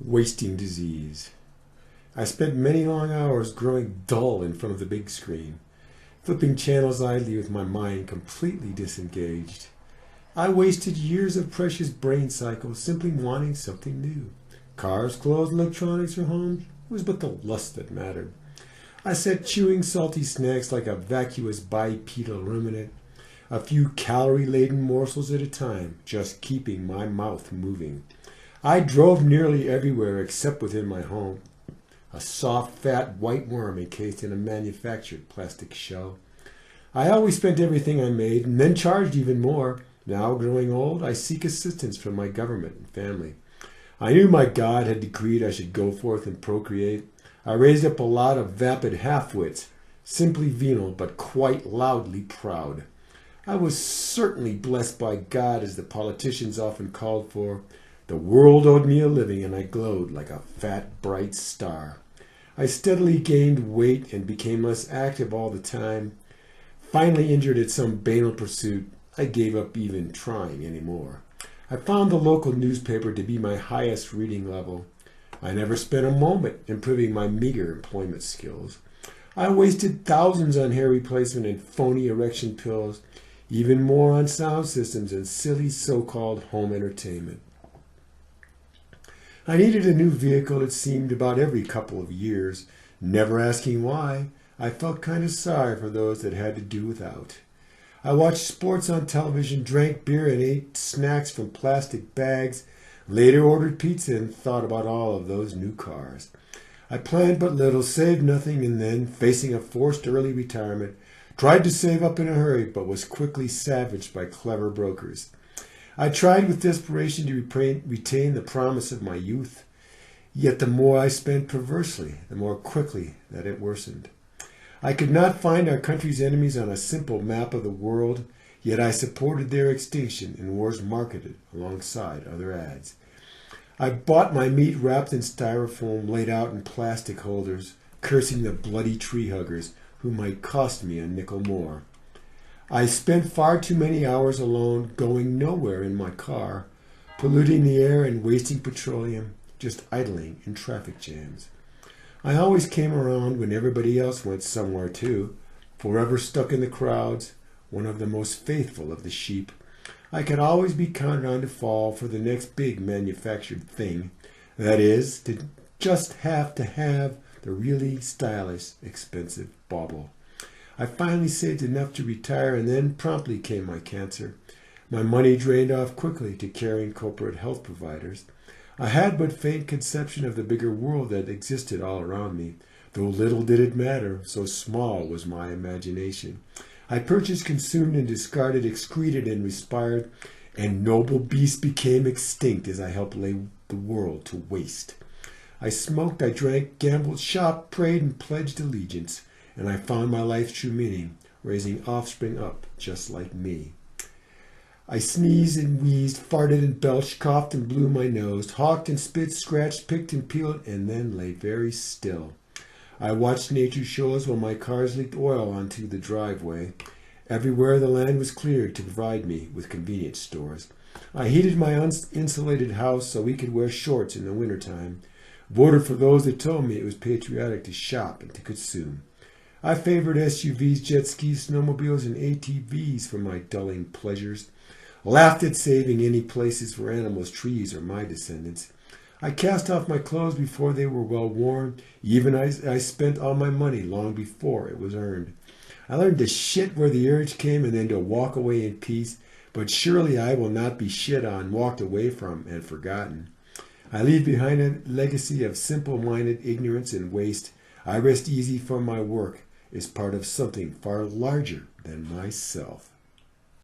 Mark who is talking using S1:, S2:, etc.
S1: Wasting disease. I spent many long hours growing dull in front of the big screen, flipping channels idly with my mind completely disengaged. I wasted years of precious brain cycles simply wanting something new. Cars, clothes, electronics, or homes, it was but the lust that mattered. I sat chewing salty snacks like a vacuous bipedal ruminant, a few calorie-laden morsels at a time, just keeping my mouth moving. I drove nearly everywhere except within my home, a soft, fat white worm encased in a manufactured plastic shell. I always spent everything I made and then charged even more. Now, growing old, I seek assistance from my government and family. I knew my God had decreed I should go forth and procreate. I raised up a lot of vapid half-wits, simply venal but quite loudly proud. I was certainly blessed by God, as the politicians often called for. The world owed me a living, and I glowed like a fat, bright star. I steadily gained weight and became less active all the time. Finally injured at some banal pursuit, I gave up even trying anymore. I found the local newspaper to be my highest reading level. I never spent a moment improving my meager employment skills. I wasted thousands on hair replacement and phony erection pills, even more on sound systems and silly so-called home entertainment. I needed a new vehicle, it seemed, about every couple of years. Never asking why, I felt kind of sorry for those that had to do without. I watched sports on television, drank beer, and ate snacks from plastic bags, later ordered pizza and thought about all of those new cars. I planned but little, saved nothing, and then, facing a forced early retirement, tried to save up in a hurry, but was quickly savaged by clever brokers. I tried with desperation to retain the promise of my youth, yet the more I spent perversely, the more quickly that it worsened. I could not find our country's enemies on a simple map of the world, yet I supported their extinction in wars marketed alongside other ads. I bought my meat wrapped in styrofoam, laid out in plastic holders, cursing the bloody tree huggers who might cost me a nickel more. I spent far too many hours alone, going nowhere in my car, polluting the air and wasting petroleum, just idling in traffic jams. I always came around when everybody else went somewhere too, forever stuck in the crowds, one of the most faithful of the sheep. I could always be counted on to fall for the next big manufactured thing, that is, to just have the really stylish, expensive bauble. I finally saved enough to retire, and then promptly came my cancer. My money drained off quickly to caring corporate health providers. I had but faint conception of the bigger world that existed all around me, though little did it matter, so small was my imagination. I purchased, consumed, and discarded, excreted, and respired, and noble beasts became extinct as I helped lay the world to waste. I smoked, I drank, gambled, shopped, prayed, and pledged allegiance, and I found my life's true meaning, raising offspring up just like me. I sneezed and wheezed, farted and belched, coughed and blew my nose, hawked and spit, scratched, picked and peeled, and then lay very still. I watched nature shows while my cars leaked oil onto the driveway. Everywhere the land was cleared to provide me with convenience stores. I heated my uninsulated house so we could wear shorts in the wintertime. Voted for those that told me it was patriotic to shop and to consume. I favored SUVs, jet skis, snowmobiles, and ATVs for my dulling pleasures. Laughed at saving any places for animals, trees, or my descendants. I cast off my clothes before they were well worn. Even I spent all my money long before it was earned. I learned to shit where the urge came and then to walk away in peace, but surely I will not be shit on, walked away from, and forgotten. I leave behind a legacy of simple-minded ignorance and waste. I rest easy, for my work is part of something far larger than myself.